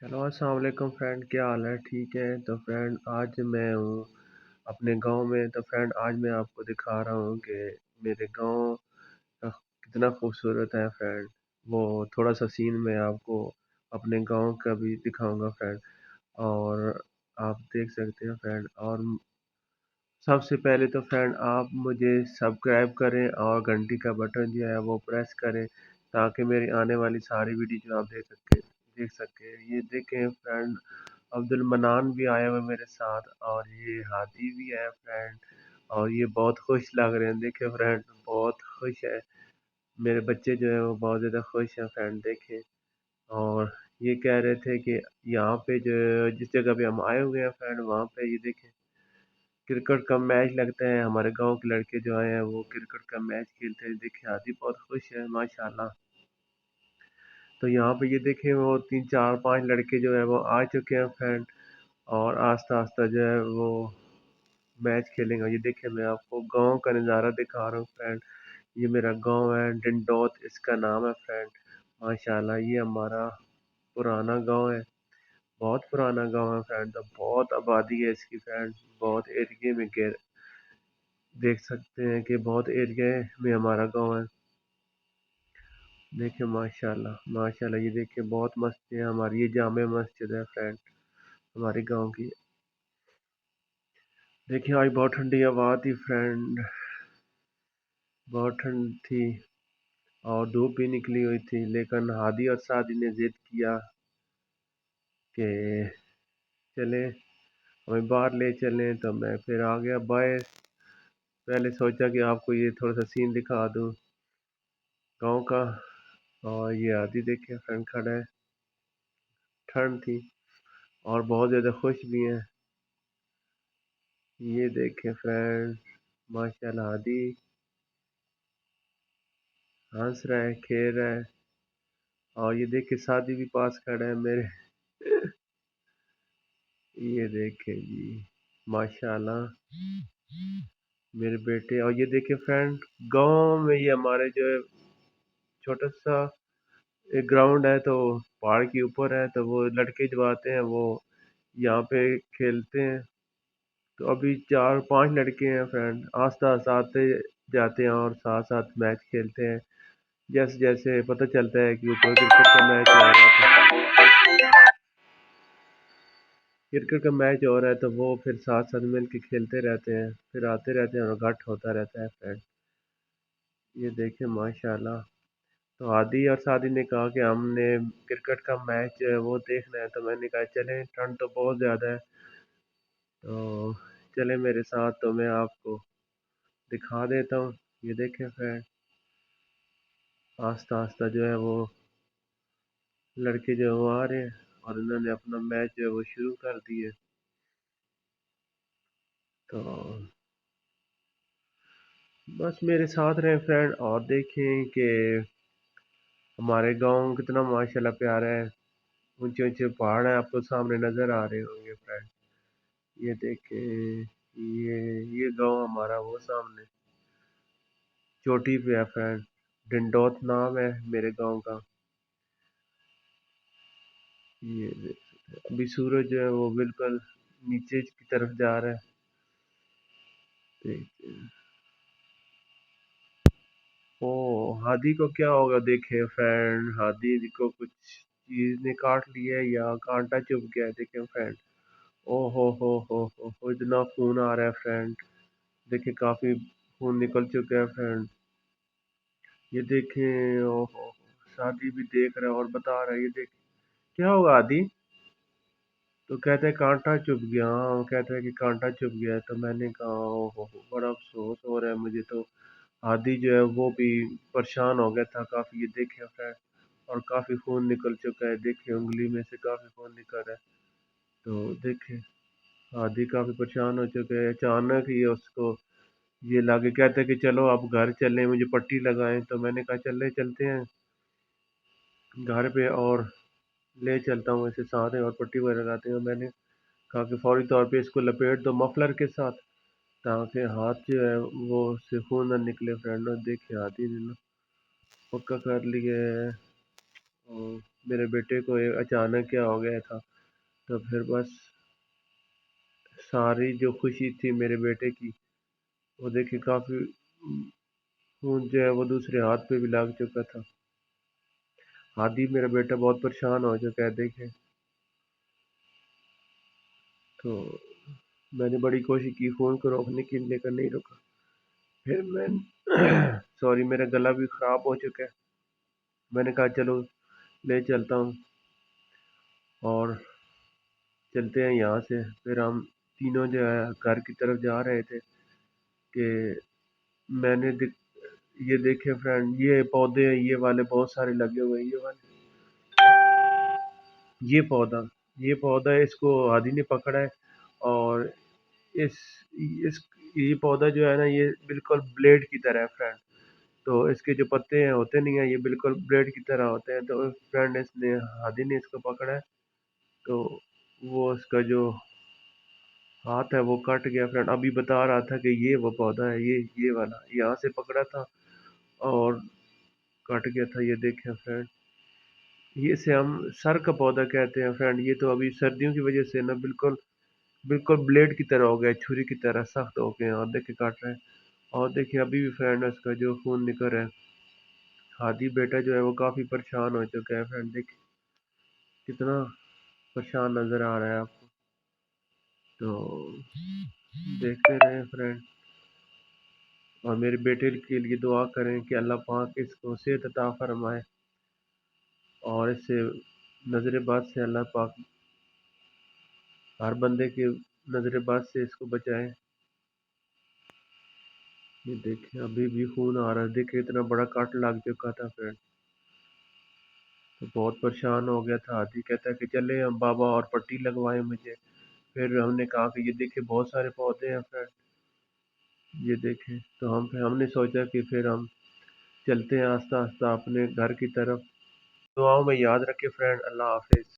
Hello अस्सलाम वालेकुम friend, क्या हाल है? ठीक है। तो फ्रेंड आज मैं हूँ अपने गांव में। तो फ्रेंड आज मैं आपको दिखा रहा हूँ कि मेरे गांव का कितना खूबसूरत है फ्रेंड। वो थोड़ा सा सीन मैं आपको अपने गांव का भी दिखाऊंगा फ्रेंड। और आप देख सकते हैं फ्रेंड। और सबसे पहले तो फ्रेंड आप मुझे सब्सक्राइब करें और घंटी का बटन जो है वो प्रेस करें, ताकि मेरी आने वाली सारी वीडियो जो आप देख सके। ये देखें फ्रेंड, अब्दुल मनान भी आया हुआ है मेरे साथ, और ये हादी भी है फ्रेंड। और ये बहुत खुश लग रहे हैं, देखे फ्रेंड, बहुत खुश है। मेरे बच्चे जो है वो बहुत ज़्यादा खुश हैं फ्रेंड, देखे। और ये कह रहे थे कि यहाँ पे जो जिस जगह पे हम आए हुए हैं फ्रेंड, वहाँ पे ये देखें क्रिकेट का मैच लगता है। हमारे गांव के लड़के जो आए हैं वो क्रिकेट का मैच खेलते हैं। देखिए हादी बहुत खुश है माशाल्लाह। तो यहाँ पे ये देखें वो तीन चार पांच लड़के जो है वो आ चुके हैं फ्रेंड। और आस्ता आस्ता जो है वो मैच खेलेंगे। ये देखिए मैं आपको गांव का नज़ारा दिखा रहा हूँ फ्रेंड। ये मेरा गांव है, डिंडोत इसका नाम है फ्रेंड। माशाल्लाह ये हमारा पुराना गांव है, बहुत पुराना गांव है फ्रेंड। तो बहुत आबादी है इसकी फ्रेंड, बहुत एरिए में घेर देख सकते हैं कि बहुत एरिया में हमारा गांव है। देखिए माशाल्लाह माशाल्लाह, ये देखिए बहुत मस्त है हमारी ये जामे मस्जिद है फ्रेंड, हमारे गांव की। देखिए आज बहुत ठंडी हवा थी फ्रेंड, बहुत ठंड थी। और धूप भी निकली हुई थी, लेकिन हादी और सादी ने जिद किया कि चले हमें बाहर ले चलें। तो मैं फिर आ गया बाहर। पहले सोचा कि आपको ये थोड़ा सा सीन दिखा दूं गांव का। और ये हादी देखिए फ्रेंड खड़ा है, ठंड थी और बहुत ज़्यादा खुश भी हैं। ये देखें फ्रेंड, माशाल्लाह हादी हंस रहा है, खेल रहा है। और ये देखिए सादी भी पास खड़ा है मेरे। ये देखें जी, माशाल्लाह मेरे बेटे। और ये देखिए फ्रेंड, गांव में ये हमारे जो है छोटा सा एक ग्राउंड है, तो पहाड़ के ऊपर है। तो वो लड़के जो आते हैं वो यहाँ पे खेलते हैं। तो अभी चार पांच लड़के हैं फ्रेंड, आस्ता आस्ता आते जाते हैं और साथ साथ मैच खेलते हैं। जैसे जैसे पता चलता है कि ऊपर क्रिकेट का मैच हो रहा है, तो वो फिर साथ साथ मिल के खेलते रहते हैं, फिर आते रहते हैं और घट होता रहता है फ्रेंड। ये देखें माशाल्लाह। तो आदि और सादी ने कहा कि हमने क्रिकेट का मैच जो है वो देखना है। तो मैंने कहा चलें, ठंड तो बहुत ज़्यादा है, तो चले मेरे साथ, तो मैं आपको दिखा देता हूँ। ये देखें फ्रेंड, आस्ता आस्ता जो है वो लड़के जो है वो आ रहे हैं और उन्होंने अपना मैच जो है वो शुरू कर दिए। तो बस मेरे साथ रहे फ्रेंड और देखें कि हमारे गांव कितना माशाल्लाह प्यारा है। ऊंचे ऊंचे पहाड़ हैं, आपको सामने नज़र आ रहे होंगे फ्रेंड। ये देखें, ये गांव हमारा वो सामने चोटी पे है फ्रेंड, डिंडोत नाम है मेरे गांव का। ये देख सकते हैं। अभी सूरज जो है वो बिल्कुल नीचे की तरफ जा रहा है। देखते हैं। ओ हादी को क्या होगा, देखे फ्रेंड, हादी को कुछ चीज ने काट लिया है या कांटा चुभ गया है, देखे फ्रेंड। ओ हो, इतना खून आ रहा है फ्रेंड। देखिए काफी खून निकल चुका है फ्रेंड। ये देखें, ओहो, शादी भी देख रहा है और बता रहा है। ये देख क्या होगा आदि। तो कहते हैं कांटा चुभ गया, हाँ वो कहता है कि कांटा चुभ गया है। तो मैंने कहा ओहो, बड़ा अफसोस हो रहा है मुझे। तो आदि जो है वो भी परेशान हो गया था काफी। ये देखे फ्रेंड, और काफी खून निकल चुका है, देखे उंगली में से काफी खून निकल रहा है। तो देखे आदि काफी परेशान हो चुका है। अचानक ही उसको ये लाके कहते हैं कि चलो आप घर चलें, मुझे पट्टी लगाएं। तो मैंने कहा चलते हैं घर पे, और ले चलता हूँ इसे साथ में और पट्टी वगैरह लगाते हैं। मैंने कहा कि फौरी तौर पे इसको लपेट दो मफलर के साथ, ताकि हाथ जो है वो से खून ना निकले फ्रेंड। और देखिए हाथी ने ना पक्का कर लिया है। और میرے بیٹے کو اچانک کیا ہو گیا تھا، تو پھر بس ساری جو خوشی تھی میرے بیٹے کی، وہ دیکھے کافی خون جو ہے وہ دوسرے ہاتھ پہ بھی لگ چکا تھا۔ ہادی میرا بیٹا بہت پریشان ہو چکا ہے دیکھے، تو میں نے بڑی کوشش کی فون کو روکنے کی، لیکن نہیں رکا۔ پھر میں سوری میرا گلا بھی خراب ہو چکا ہے، میں نے کہا چلو لے چلتا ہوں، اور چلتے ہیں یہاں سے۔ پھر ہم تینوں جو ہے گھر کی طرف جا رہے تھے کہ میں نے یہ دیکھے فرینڈ، یہ پودے ہیں، یہ والے بہت سارے لگے ہوئے ہیں، یہ والے، یہ پودا، یہ پودا اس کو ہادی نے پکڑا ہے، اور اس اس یہ پودا جو ہے نا یہ بالکل بلیڈ کی طرح ہے فرینڈ۔ تو اس کے جو پتے ہیں ہوتے نہیں ہیں، یہ بالکل بلیڈ کی طرح ہوتے ہیں۔ تو فرینڈ اس نے ہادی نے اس کو پکڑا ہے، تو وہ اس کا جو ہاتھ ہے وہ کٹ گیا فرینڈ۔ ابھی بتا رہا تھا کہ یہ وہ پودا ہے، یہ والا یہاں سے پکڑا تھا اور کٹ گیا تھا، یہ دیکھیں فرینڈ۔ یہ اسے ہم سر کا پودا کہتے ہیں فرینڈ۔ یہ تو ابھی سردیوں کی وجہ سے نا بالکل بالکل بلیڈ کی طرح ہو گیا، چھری کی طرح سخت ہو گیا، اور دیکھیں کاٹ رہے ہیں، اور دیکھیں ابھی بھی فرینڈ اس کا جو خون نکل رہا ہے۔ ہادی بیٹا جو ہے وہ کافی پریشان ہو چکا ہے فرینڈ، دیکھیں کتنا پریشان نظر آ رہا ہے آپ کو، تو دیکھتے رہیں فرینڈ، اور میرے بیٹے کے لیے دعا کریں کہ اللہ پاک اس کو صحت عطا فرمائے، اور اس سے نظر بد سے اللہ پاک ہر بندے کے نظر بد سے اس کو بچائے۔ یہ دیکھیں ابھی بھی خون آ رہا ہے، دیکھیں اتنا بڑا کٹ لگ چکا تھا فرینڈ، تو بہت پریشان ہو گیا تھا۔ ہاتھی کہتا ہے کہ چلے ہم بابا اور پٹی لگوائیں مجھے۔ پھر ہم نے کہا کہ یہ دیکھیں بہت سارے پودے ہیں فرینڈ، یہ دیکھیں، تو ہم نے سوچا کہ پھر ہم چلتے ہیں آہستہ آہستہ اپنے گھر کی طرف۔ دعاؤں میں یاد رکھے فرینڈ، اللہ حافظ۔